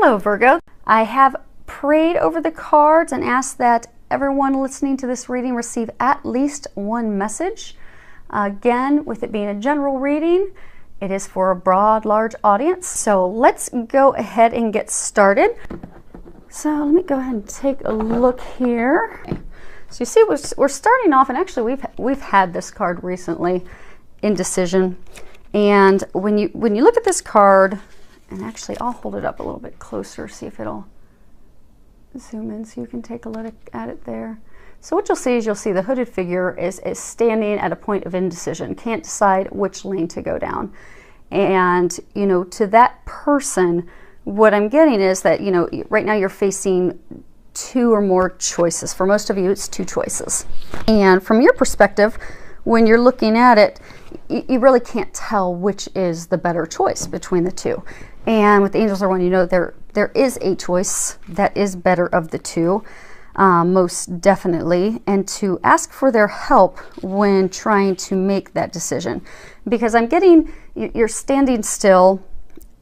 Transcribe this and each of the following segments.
Hello, Virgo. I have prayed over the cards and asked that everyone listening to this reading receive at least one message. Again, with it being a general reading, it is for a broad, large audience. So let's go ahead and get started. So let me go ahead and take a look here. So you see, we're starting off, and actually we've had this card recently, indecision. And when you look at this card, and actually I'll hold it up a little bit closer, see if it'll zoom in so you can take a look at it there. So what you'll see is the hooded figure is standing at a point of indecision, can't decide which lane to go down. And, you know, to that person, what I'm getting is that, you know, right now you're facing two or more choices. For most of you, it's two choices. And from your perspective, when you're looking at it, you really can't tell which is the better choice between the two. And what the angels are wanting you to know, there is a choice that is better of the two, most definitely, and to ask for their help when trying to make that decision. Because I'm getting, you're standing still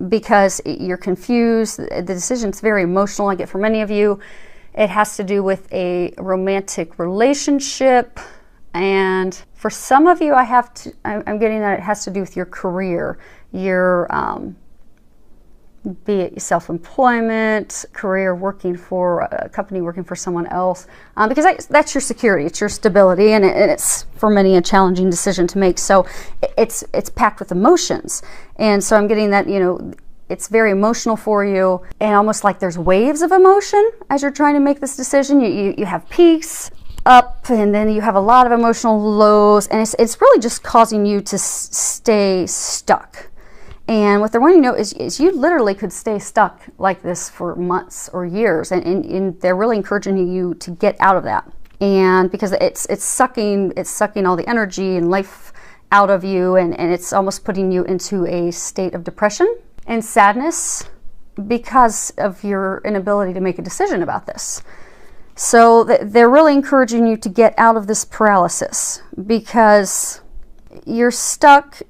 because you're confused. The decision's very emotional. I get for many of you, it has to do with a romantic relationship. And for some of you, I'm getting that it has to do with your career, your, be it self-employment, career, working for a company, working for someone else, because that's your security, it's your stability, and it's for many a challenging decision to make. So it's packed with emotions, and so I'm getting that, you know, it's very emotional for you, and almost like there's waves of emotion as you're trying to make this decision. You have peaks up, and then you have a lot of emotional lows, and it's really just causing you to stay stuck. And what they're wanting to know is you literally could stay stuck like this for months or years, and they're really encouraging you to get out of that. And because it's sucking all the energy and life out of you, and it's almost putting you into a state of depression and sadness because of your inability to make a decision about this. So they're really encouraging you to get out of this paralysis because you're stuck.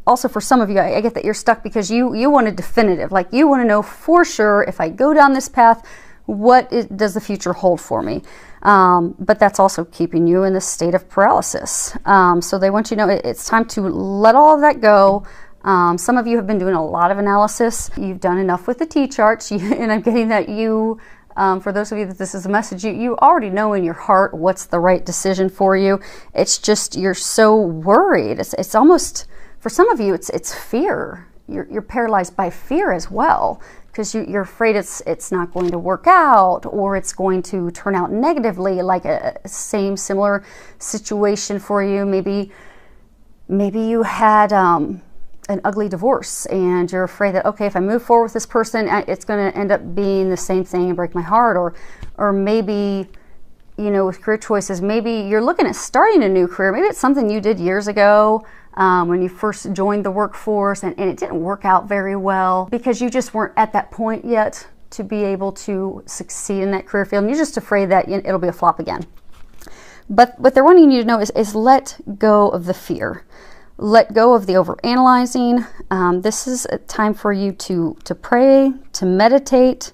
Also, for some of you, I get that you're stuck because you want a definitive, like you want to know for sure, if I go down this path, does the future hold for me? But that's also keeping you in this state of paralysis. So they want you to know it's time to let all of that go. Some of you have been doing a lot of analysis. You've done enough with the T-charts, and I'm getting that you, for those of you that this is a message, you already know in your heart what's the right decision for you. It's just you're so worried. It's almost... For some of you, it's fear. You're paralyzed by fear as well, because you're afraid it's not going to work out, or it's going to turn out negatively, like a similar situation for you. Maybe you had an ugly divorce, and you're afraid that, okay, if I move forward with this person, it's going to end up being the same thing and break my heart. Or maybe, you know, with career choices, maybe you're looking at starting a new career. Maybe it's something you did years ago, when you first joined the workforce, and it didn't work out very well because you just weren't at that point yet to be able to succeed in that career field, and you're just afraid that it'll be a flop again. But what they're wanting you to know is let go of the fear. Let go of the overanalyzing. This is a time for you to pray, to meditate.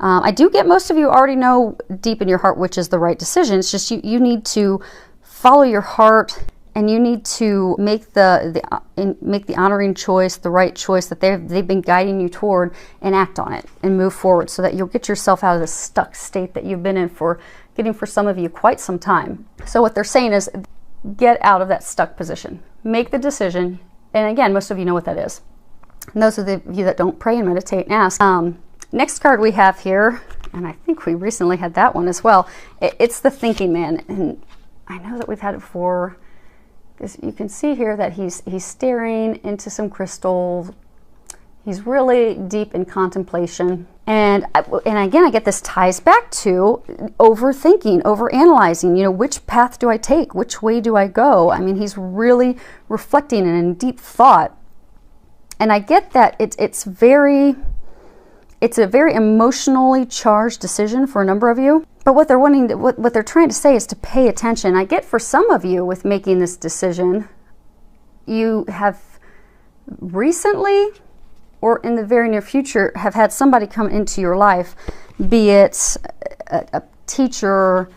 I do get most of you already know deep in your heart which is the right decision. It's just you need to follow your heart, and you need to make the honoring choice, the right choice that they've been guiding you toward, and act on it and move forward so that you'll get yourself out of the stuck state that you've been in for some of you quite some time. So what they're saying is get out of that stuck position. Make the decision. And again, most of you know what that is. And those of you that don't pray and meditate and ask. Next card we have here, and I think we recently had that one as well. It's the thinking man. And I know that we've had it before. You can see here that he's staring into some crystals. He's really deep in contemplation. And again, I get this ties back to overthinking, overanalyzing. You know, which path do I take? Which way do I go? I mean, he's really reflecting and in deep thought. And I get that it's a very emotionally charged decision for a number of you. But what they're trying to say is to pay attention. I get for some of you with making this decision, you have recently or in the very near future have had somebody come into your life, be it a teacher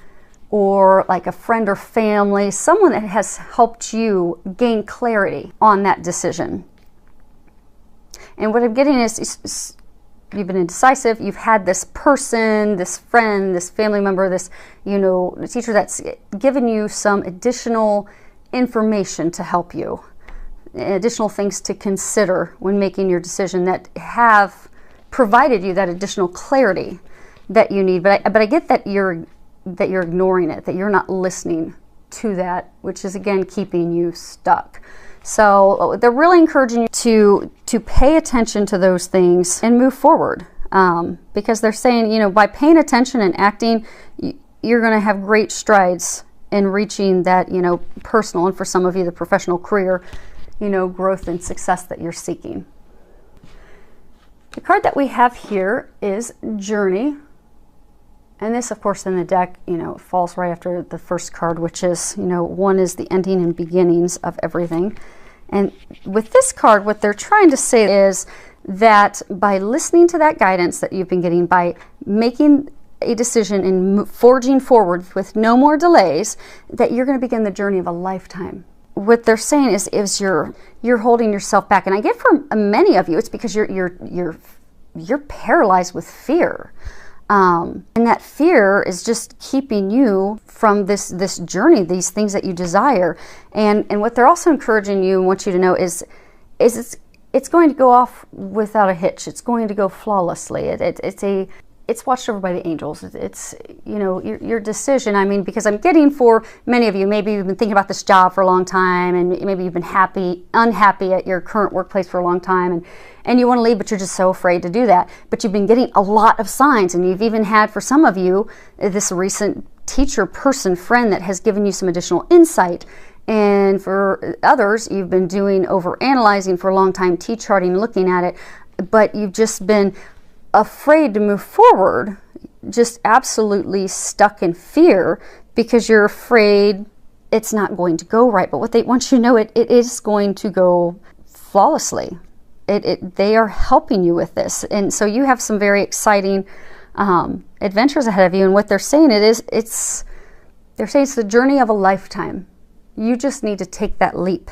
or like a friend or family, someone that has helped you gain clarity on that decision. And what I'm getting is you've been indecisive, you've had this person, this friend, this family member, this, the teacher that's given you some additional information to help you, additional things to consider when making your decision that have provided you that additional clarity that you need. But I get that you're ignoring it, that you're not listening to that, which is again keeping you stuck. So they're really encouraging you to pay attention to those things and move forward, because they're saying, by paying attention and acting, you're going to have great strides in reaching that, personal, and for some of you, the professional career, growth and success that you're seeking. The card that we have here is Journey. And this, of course, in the deck, falls right after the first card, which is, one is the ending and beginnings of everything. And with this card, what they're trying to say is that by listening to that guidance that you've been getting, by making a decision and forging forward with no more delays, that you're going to begin the journey of a lifetime. What they're saying is you're holding yourself back. And I get for many of you, it's because you're paralyzed with fear. And that fear is just keeping you from this journey, these things that you desire. And what they're also encouraging you and want you to know is it's going to go off without a hitch. It's going to go flawlessly. It's watched over by the angels. It's your decision. I mean, because I'm getting for many of you, maybe you've been thinking about this job for a long time, and maybe you've been unhappy at your current workplace for a long time, and you want to leave, but you're just so afraid to do that. But you've been getting a lot of signs, and you've even had, for some of you, this recent teacher, person, friend that has given you some additional insight. And for others, you've been doing over-analyzing for a long time, T-charting, looking at it, but you've just been afraid to move forward, just absolutely stuck in fear because you're afraid it's not going to go right. But what they want you to know, it is going to go flawlessly. They are helping you with this. And so you have some very exciting adventures ahead of you. And what they're saying it's the journey of a lifetime. You just need to take that leap.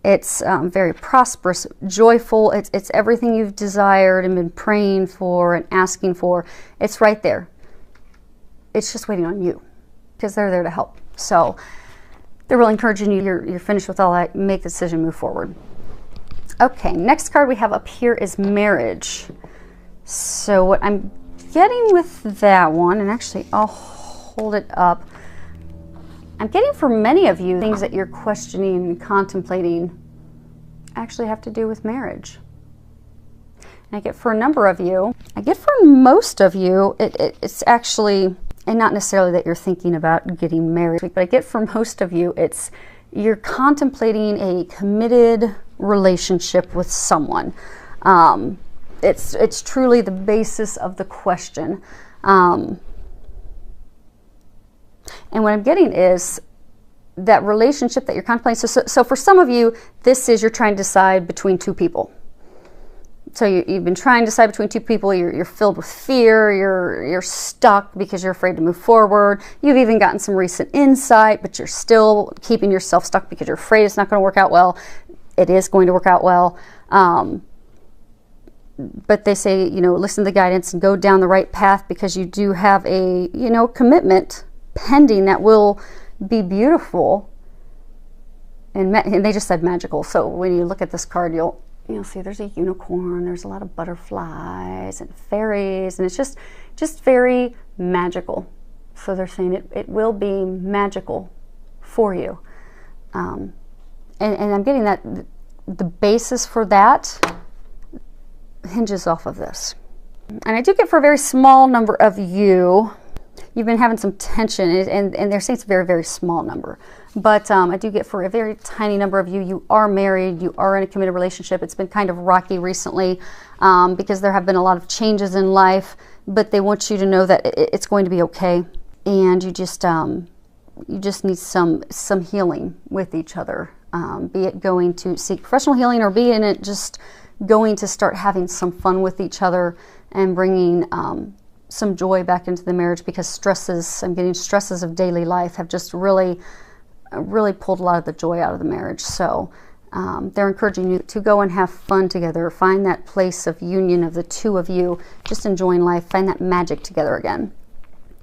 It's very prosperous, joyful. It's everything you've desired and been praying for and asking for. It's right there. It's just waiting on you because they're there to help. So they're really encouraging you. You're finished with all that. Make the decision, move forward. Okay, next card we have up here is Marriage. So what I'm getting with that one, and actually I'll hold it up. I'm getting for many of you, things that you're questioning and contemplating actually have to do with marriage. And I get for a number of you, I get for most of you, it's actually, and not necessarily that you're thinking about getting married, but I get for most of you, you're contemplating a committed relationship with someone. It's truly the basis of the question. And what I'm getting is that relationship that you're contemplating. So for some of you, this is you're trying to decide between two people. So you've been trying to decide between two people. You're filled with fear. You're stuck because you're afraid to move forward. You've even gotten some recent insight, but you're still keeping yourself stuck because you're afraid it's not going to work out well. It is going to work out well. But they say, listen to the guidance and go down the right path because you do have a, commitment pending that will be beautiful, and they just said magical. So when you look at this card, you'll see there's a unicorn, there's a lot of butterflies and fairies, and it's just very magical. So they're saying it will be magical for you, and I'm getting that the basis for that hinges off of this. And I do get for a very small number of you, you've been having some tension, and they're saying it's a very, very small number. But I do get for a very tiny number of you, you are married, you are in a committed relationship. It's been kind of rocky recently because there have been a lot of changes in life, but they want you to know that it's going to be okay. And you just need some healing with each other, be it going to seek professional healing or be in it just going to start having some fun with each other and bringing some joy back into the marriage, because I'm getting stresses of daily life have just really pulled a lot of the joy out of the marriage. So they're encouraging you to go and have fun together, find that place of union of the two of you, just enjoying life, find that magic together again,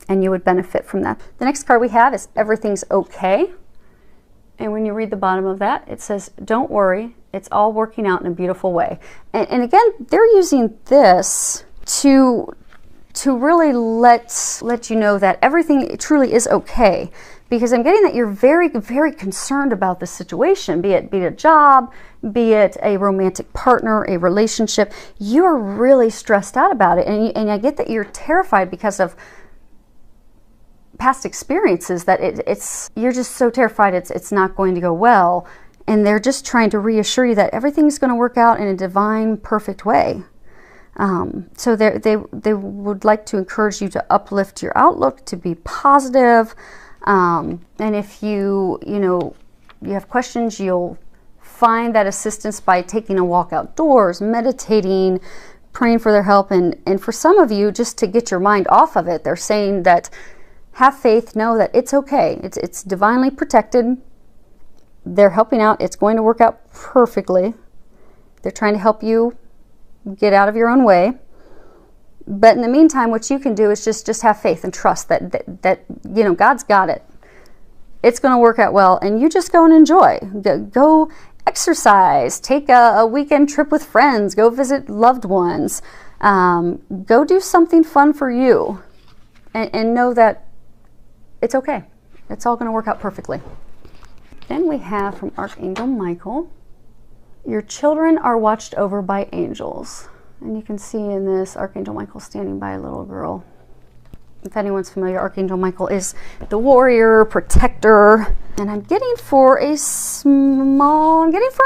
and you would benefit from that. The next card we have is Everything's Okay. And when you read the bottom of that, it says, don't worry, it's all working out in a beautiful way. And again, they're using this to really let you know that everything truly is okay. Because I'm getting that you're very, very concerned about the situation, be it a job, be it a romantic partner, a relationship. You're really stressed out about it. And I get that you're terrified because of past experiences, that you're just so terrified it's not going to go well. And they're just trying to reassure you that everything's going to work out in a divine, perfect way. So they would like to encourage you to uplift your outlook, to be positive. And if you have questions, you'll find that assistance by taking a walk outdoors, meditating, praying for their help. And for some of you, just to get your mind off of it, they're saying that have faith, know that it's okay. It's divinely protected. They're helping out. It's going to work out perfectly. They're trying to help you get out of your own way. But in the meantime, what you can do is just have faith and trust that God's got it. It's going to work out well, and you just go and enjoy. Go exercise, take a weekend trip with friends, go visit loved ones, go do something fun for you, and know that it's okay. It's all going to work out perfectly. Then we have from Archangel Michael, your children are watched over by angels. And you can see in this, Archangel Michael standing by a little girl. If anyone's familiar, Archangel Michael is the warrior, protector. And I'm getting for a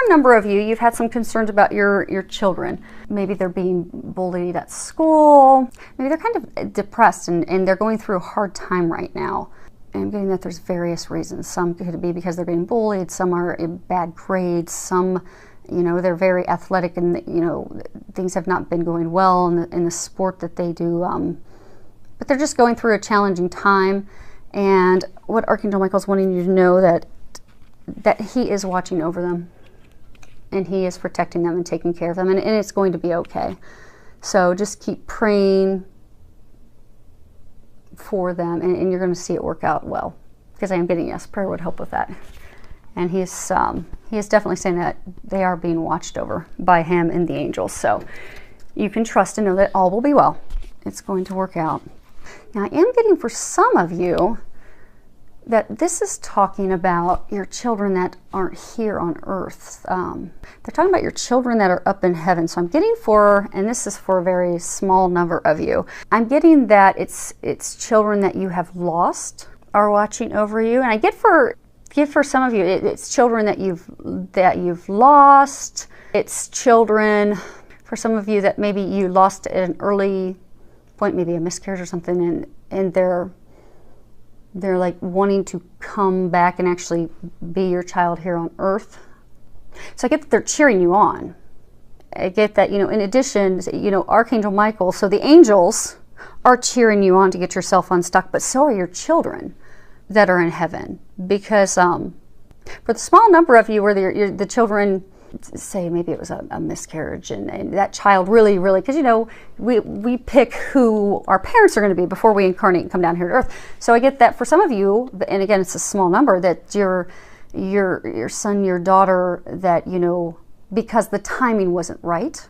number of you, you've had some concerns about your children. Maybe they're being bullied at school. Maybe they're kind of depressed and they're going through a hard time right now. And I'm getting that there's various reasons. Some could be because they're being bullied. Some are in bad grades. Some, they're very athletic and, things have not been going well in the sport that they do. But they're just going through a challenging time. And what Archangel Michael's wanting you to know that he is watching over them. And he is protecting them and taking care of them. And it's going to be okay. So just keep praying for them, and you're going to see it work out well, because I am getting, yes, prayer would help with that. And he is definitely saying that they are being watched over by him and the angels, so you can trust and know that all will be well. It's going to work out. Now, I am getting for some of you that this is talking about your children that aren't here on earth. They're talking about your children that are up in heaven. So I'm getting for, and this is for a very small number of you, I'm getting that it's children that you have lost are watching over you. And I get for some of you, it's children that you've lost. It's children, for some of you, that maybe you lost at an early point, maybe a miscarriage or something, and they're like wanting to come back and actually be your child here on earth. So I get that they're cheering you on. I get that, in addition, Archangel Michael, so the angels are cheering you on to get yourself unstuck, but so are your children that are in heaven. Because for the small number of you where the children, say maybe it was a miscarriage, and that child really, because we pick who our parents are going to be before we incarnate and come down here to earth. So I get that for some of you, and again, it's a small number, that your son, your daughter, that because the timing wasn't right.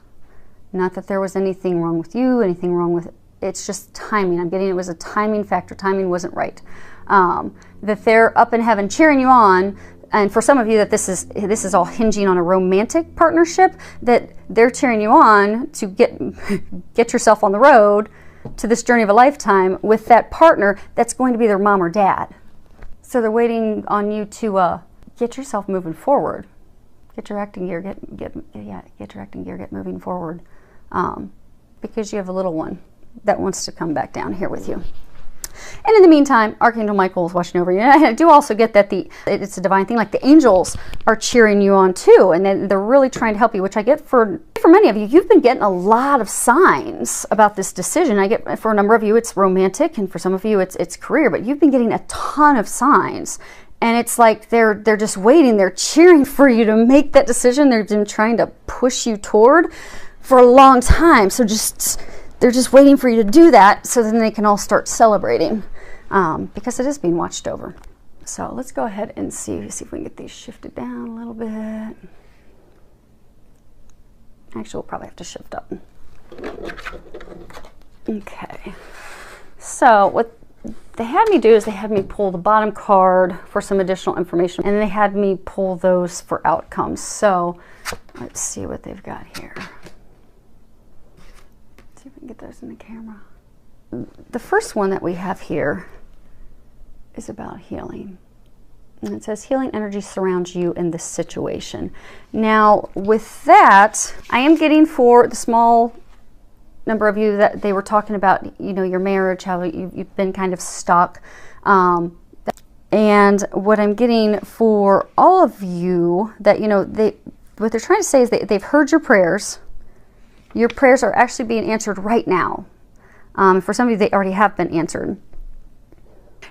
Not that there was anything wrong with you, anything wrong with it. It's just timing. I'm getting it was a timing factor. Timing wasn't right. That they're up in heaven cheering you on. And for some of you, that this is all hinging on a romantic partnership, that they're cheering you on to get yourself on the road to this journey of a lifetime with that partner that's going to be their mom or dad. So they're waiting on you to get yourself moving forward. Get your acting gear, get your acting gear, get moving forward, because you have a little one that wants to come back down here with you. And in the meantime, Archangel Michael is watching over you. And I do also get that it's a divine thing, like the angels are cheering you on too, and they're really trying to help you, which I get for many of you. You've been getting a lot of signs about this decision. I get for a number of you it's romantic, and for some of you it's career, but you've been getting a ton of signs. And it's like they're just waiting, they're cheering for you to make that decision. They've been trying to push you toward for a long time. So they're just waiting for you to do that so then they can all start celebrating, because it is being watched over. So let's go ahead and see if we can get these shifted down a little bit. Actually, we'll probably have to shift up. Okay. So what they had me do is they had me pull the bottom card for some additional information, and they had me pull those for outcomes. So let's see what they've got here. Let's see if we can get those in the camera. The first one that we have here is about healing. And it says healing energy surrounds you in this situation. Now with that, I am getting for the small number of you that they were talking about, you know, your marriage, how you've been kind of stuck. And what I'm getting for all of you that, you know, what they're trying to say is they've heard your prayers. Your prayers are actually being answered right now. For some of you, they already have been answered.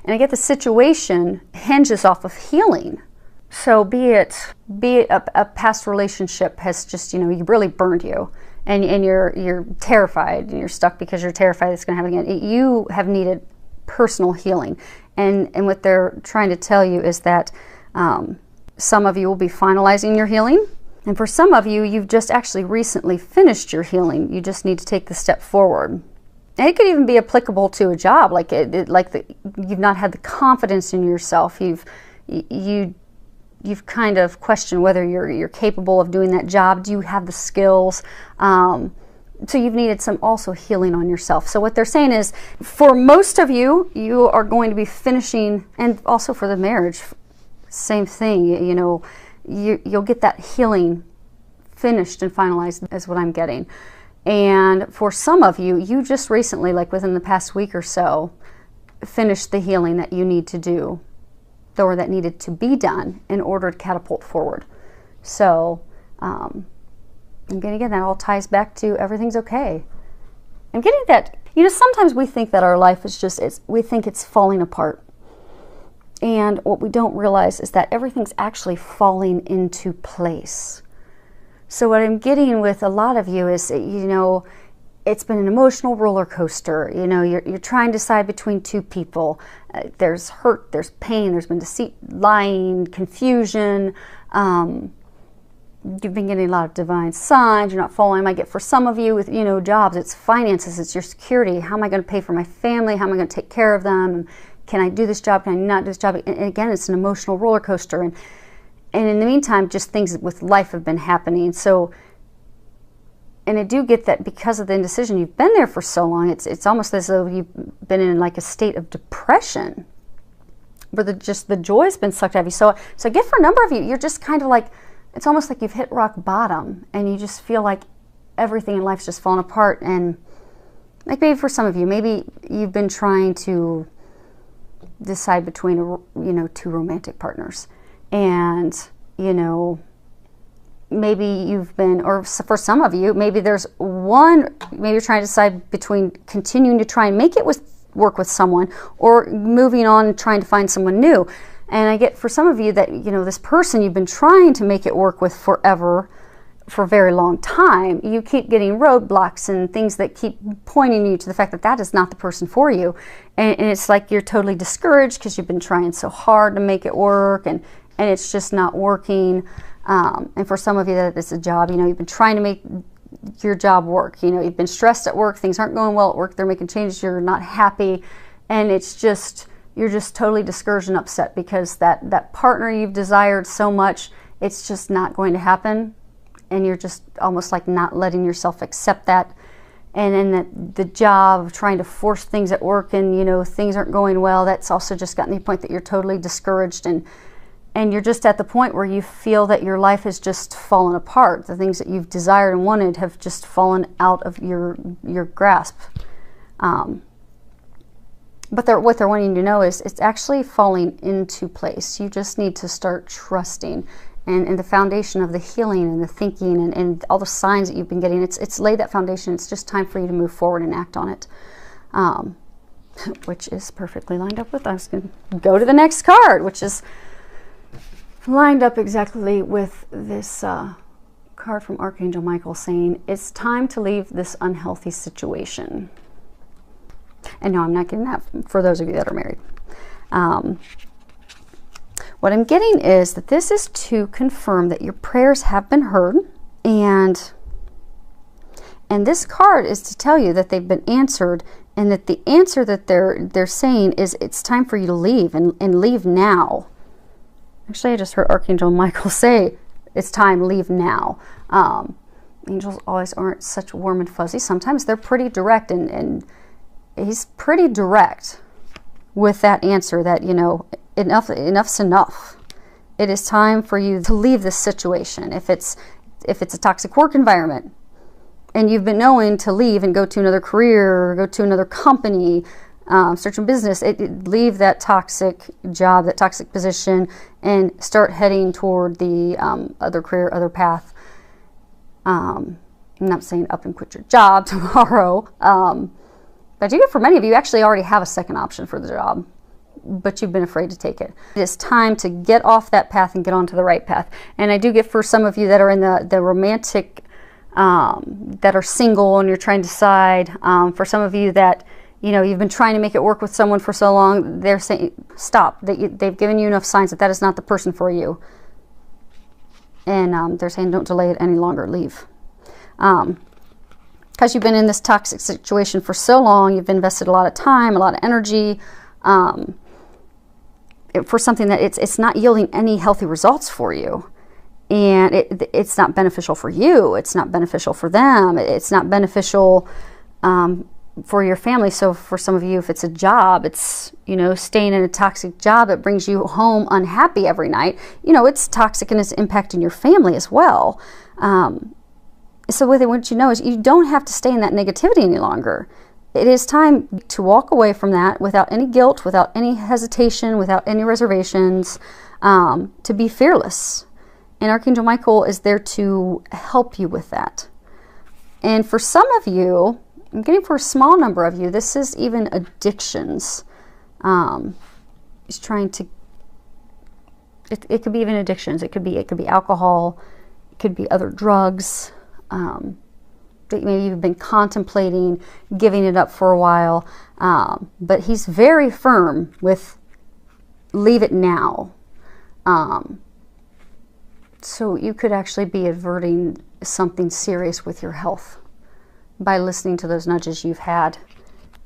And I get the situation hinges off of healing. So be it a past relationship has just, you know, you really burned you. And you're terrified, and you're stuck because you're terrified it's going to happen again. You have needed personal healing. And what they're trying to tell you is that some of you will be finalizing your healing. And for some of you, you've just actually recently finished your healing. You just need to take the step forward. And it could even be applicable to a job. Like you've not had the confidence in yourself. You've kind of questioned whether you're capable of doing that job. Do you have the skills? So you've needed some also healing on yourself. So what they're saying is, for most of you, you are going to be finishing, and also for the marriage, same thing. You know, you'll get that healing finished and finalized is what I'm getting. And for some of you, you just recently, like within the past week or so, finished the healing that you need to do, or that needed to be done in order to catapult forward. So I'm getting, again, that all ties back to everything's okay. I'm getting that, you know, sometimes we think that our life is just, we think it's falling apart. And what we don't realize is that everything's actually falling into place. So what I'm getting with a lot of you is, you know, it's been an emotional roller coaster. You know, you're trying to decide between two people. There's hurt, there's pain, there's been deceit, lying, confusion. You've been getting a lot of divine signs. You're not following. I might get for some of you with, you know, jobs, it's finances, it's your security. How am I going to pay for my family? How am I going to take care of them? Can I do this job? Can I not do this job? And again, it's an emotional roller coaster. And in the meantime, just things with life have been happening. So, and I do get that because of the indecision, you've been there for so long, it's almost as though you've been in like a state of depression, where the joy's been sucked out of you. So I get for a number of you, you're just kind of like, it's almost like you've hit rock bottom, and you just feel like everything in life's just fallen apart. And like maybe for some of you, maybe you've been trying to decide between, you know, two romantic partners. And, you know, maybe you've been, or for some of you, maybe there's one, maybe you're trying to decide between continuing to try and make it work with someone, or moving on and trying to find someone new. And I get for some of you that, you know, this person you've been trying to make it work with forever, for a very long time, you keep getting roadblocks and things that keep pointing you to the fact that that is not the person for you. And it's like you're totally discouraged because you've been trying so hard to make it work, and it's just not working. And for some of you that it's a job, you know, you've been trying to make your job work. You know, you've been stressed at work, things aren't going well at work, they're making changes, you're not happy, and it's just, you're just totally discouraged and upset because that partner you've desired so much, it's just not going to happen. And you're just almost like not letting yourself accept that. And then the job of trying to force things at work, and, you know, things aren't going well, that's also just gotten to the point that you're totally discouraged, and you're just at the point where you feel that your life has just fallen apart. The things that you've desired and wanted have just fallen out of your grasp. And But what they're wanting you to know is it's actually falling into place. You just need to start trusting. And the foundation of the healing and the thinking and all the signs that you've been getting, it's laid that foundation. It's just time for you to move forward and act on it. Which is perfectly lined up with, I was going to go to the next card, which is lined up exactly with this card from Archangel Michael saying, it's time to leave this unhealthy situation. And no, I'm not getting that for those of you that are married. What I'm getting is that this is to confirm that your prayers have been heard, and this card is to tell you that they've been answered, and that the answer that they're saying is it's time for you to leave, and leave now. Actually, I just heard Archangel Michael say it's time, leave now. Angels always aren't such warm and fuzzy. Sometimes they're pretty direct, and he's pretty direct with that answer that, you know, enough's enough. It is time for you to leave this situation. If it's a toxic work environment and you've been knowing to leave and go to another career or go to another company, search a business, leave that toxic job, that toxic position, and start heading toward the other career, other path. I'm not saying up and quit your job tomorrow, but I do get for many of you actually already have a second option for the job, but you've been afraid to take it. It is time to get off that path and get onto the right path. And I do get for some of you that are in the romantic, that are single and you're trying to decide, for some of you that, you know, you've been trying to make it work with someone for so long, they're saying, stop. They've given you enough signs that is not the person for you. And they're saying, don't delay it any longer, leave. Because you've been in this toxic situation for so long, you've invested a lot of time, a lot of energy, for something that it's not yielding any healthy results for you. And it's not beneficial for you. It's not beneficial for them. It's not beneficial for your family. So for some of you, if it's a job, it's, you know, staying in a toxic job that brings you home unhappy every night. You know, it's toxic and it's impacting your family as well. So what they want you to know is you don't have to stay in that negativity any longer. It is time to walk away from that without any guilt, without any hesitation, without any reservations, to be fearless. And Archangel Michael is there to help you with that. And for some of you, I'm getting for a small number of you, this is even addictions. He's trying to, it could be even addictions. It could be alcohol. It could be other drugs. That maybe you've been contemplating giving it up for a while, but he's very firm with leave it now. So you could actually be averting something serious with your health by listening to those nudges you've had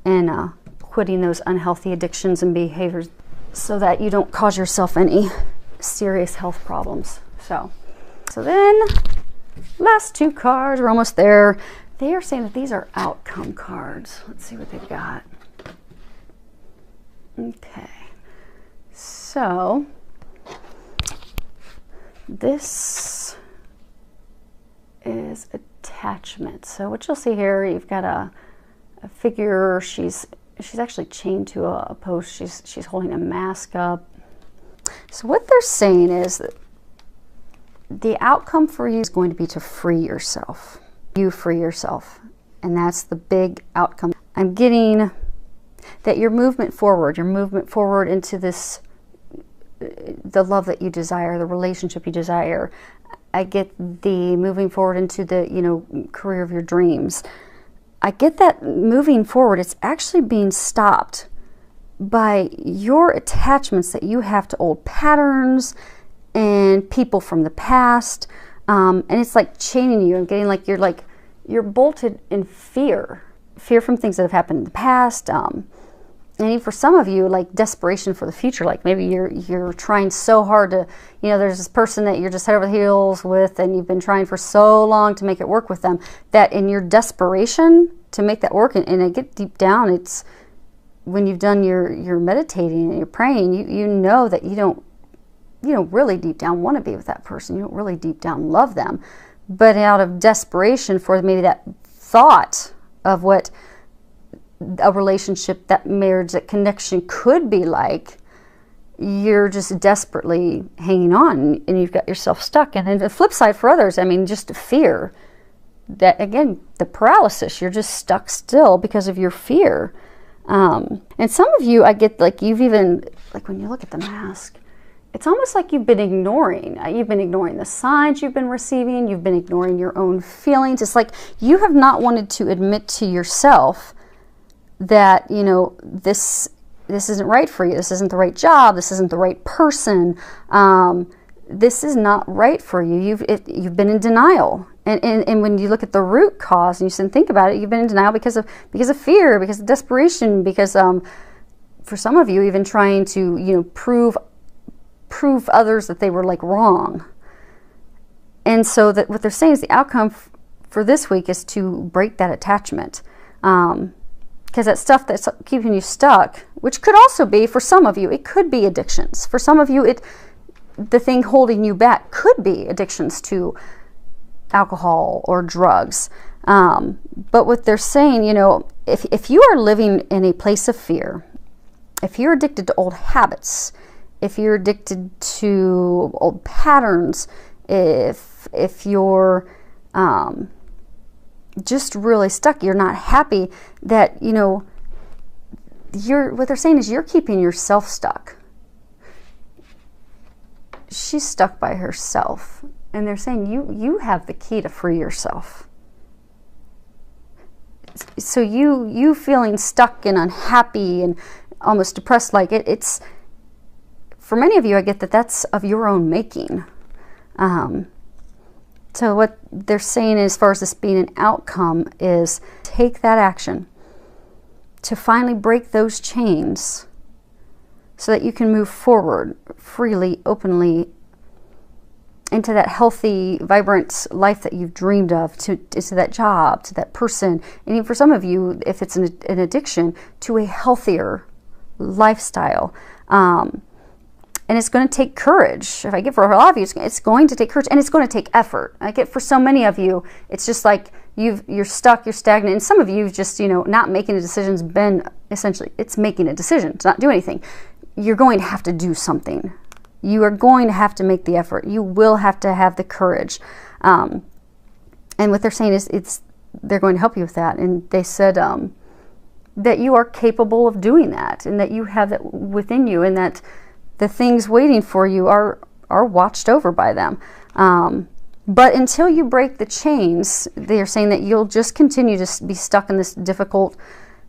and quitting those unhealthy addictions and behaviors so that you don't cause yourself any serious health problems. So then last two cards, we're almost there. They are saying that these are outcome cards. Let's see what they've got. Okay. So this is attachment. So what you'll see here, you've got a figure. She's actually chained to a post. She's holding a mask up. So what they're saying is that the outcome for you is going to be to free yourself. You free yourself. And that's the big outcome. I'm getting that your movement forward into this, the love that you desire, the relationship you desire. I get the moving forward into the, you know, career of your dreams. I get that moving forward, it's actually being stopped by your attachments that you have to old patterns and people from the past, and it's like chaining you. I'm getting like you're bolted in fear from things that have happened in the past, and even for some of you, like desperation for the future. Like maybe you're trying so hard to, you know, there's this person that you're just head over heels with, and you've been trying for so long to make it work with them, that in your desperation to make that work, and I get deep down, it's when you've done your meditating and you're praying, you know that you don't really deep down want to be with that person. You don't really deep down love them. But out of desperation for maybe that thought of what a relationship, that marriage, that connection could be like, you're just desperately hanging on and you've got yourself stuck. And then the flip side for others, I mean, just fear. That, again, the paralysis, you're just stuck still because of your fear. And some of you, I get, like, you've even, like, when you look at the mask, it's almost like you've been ignoring. You've been ignoring the signs you've been receiving. You've been ignoring your own feelings. It's like you have not wanted to admit to yourself that, you know, this isn't right for you. This isn't the right job. This isn't the right person. This is not right for you. You've been in denial. And when you look at the root cause and you sit and think about it, you've been in denial because of fear, because of desperation, because for some of you, even trying to, you know, prove others that they were, like, wrong. And so that what they're saying is the outcome for this week is to break that attachment. Because that stuff that's keeping you stuck, which could also be, for some of you, it could be addictions. For some of you, the thing holding you back could be addictions to alcohol or drugs. But what they're saying, you know, if you are living in a place of fear, if you're addicted to old habits, if you're addicted to old patterns, if you're just really stuck, you're not happy, that, you know, what they're saying is you're keeping yourself stuck. She's stuck by herself. And they're saying you have the key to free yourself. So you feeling stuck and unhappy and almost depressed, like it's, for many of you, I get that that's of your own making. So what they're saying as far as this being an outcome is take that action to finally break those chains so that you can move forward freely, openly, into that healthy, vibrant life that you've dreamed of, to that job, to that person. And even for some of you, if it's an addiction, to a healthier lifestyle. And it's going to take courage. If I get for a lot of you, it's going to take courage, and it's going to take effort. I get for so many of you, it's just like you're stuck, you're stagnant. And some of you just, you know, not making a decision's been essentially, it's making a decision to not do anything. You're going to have to do something. You are going to have to make the effort. You will have to have the courage. And what they're saying is they're going to help you with that. And they said that you are capable of doing that, and that you have that within you, and that the things waiting for you are watched over by them. But until you break the chains, they are saying that you'll just continue to be stuck in this difficult,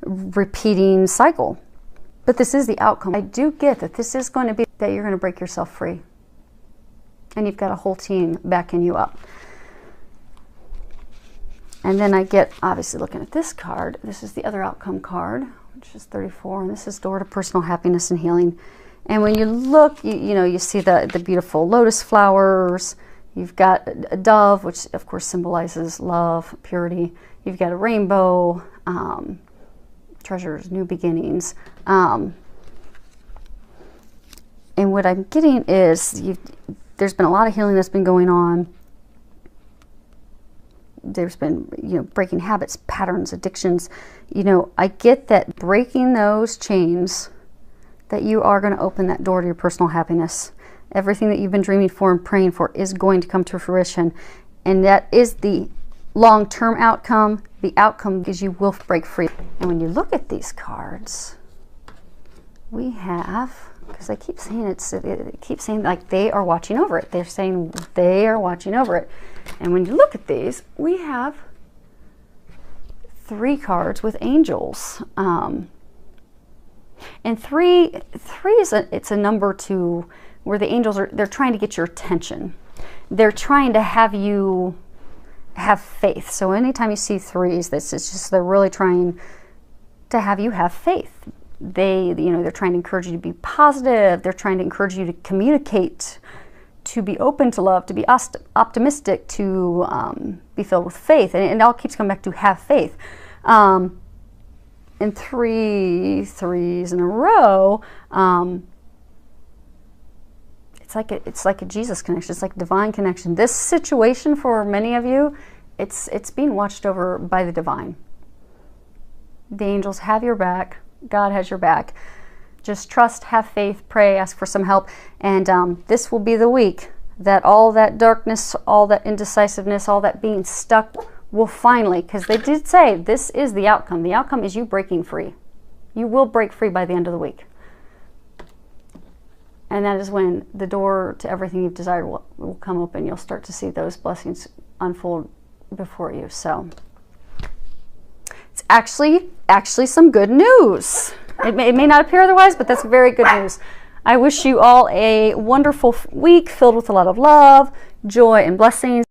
repeating cycle. But this is the outcome. I do get that this is going to be that you're going to break yourself free. And you've got a whole team backing you up. And then I get, obviously looking at this card, this is the other outcome card, which is 34, and this is door to personal happiness and healing. And when you look, you know, you see the beautiful lotus flowers. You've got a dove, which of course symbolizes love, purity. You've got a rainbow, treasures, new beginnings. And what I'm getting is there's been a lot of healing that's been going on. There's been, you know, breaking habits, patterns, addictions. You know, I get that breaking those chains, that you are going to open that door to your personal happiness. Everything that you've been dreaming for and praying for is going to come to fruition. And that is the long-term outcome. The outcome is you will break free. And when you look at these cards, we have, because I keep saying it keeps saying like they are watching over it. They're saying they are watching over it. And when you look at these, we have 3 cards with angels. And three is it's a number to where the angels they're trying to get your attention. They're trying to have you have faith. So anytime you see 3s, this is just they're really trying to have you have faith. They're trying to encourage you to be positive. They're trying to encourage you to communicate, to be open to love, to be optimistic, to be filled with faith. And it all keeps coming back to have faith. And 3 threes in a row, it's like a Jesus connection. It's like divine connection. This situation for many of you, it's being watched over by the divine. The angels have your back. God has your back. Just trust, have faith, pray, ask for some help. And this will be the week that all that darkness, all that indecisiveness, all that being stuck will finally, because they did say this is the outcome. The outcome is you breaking free. You will break free by the end of the week. And that is when the door to everything you've desired will come open. You'll start to see those blessings unfold before you. So it's actually some good news. It may not appear otherwise, but that's very good news. I wish you all a wonderful week filled with a lot of love, joy, and blessings.